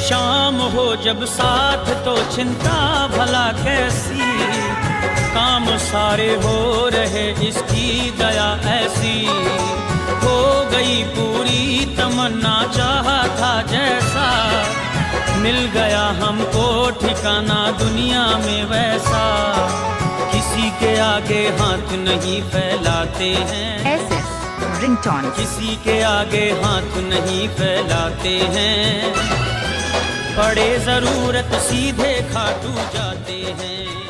शाम हो जब साथ तो चिंता भला कैसी, काम सारे हो रहे इसकी दया ऐसी। हो गई पूरी तमन्ना चाहा था जैसा, मिल गया हमको ठिकाना दुनिया में वैसा। किसी के आगे हाथ नहीं फैलाते हैं, रिंगटोन किसी के आगे हाथ नहीं फैलाते हैं। पड़े जरूरत सीधे खाटू जाते हैं।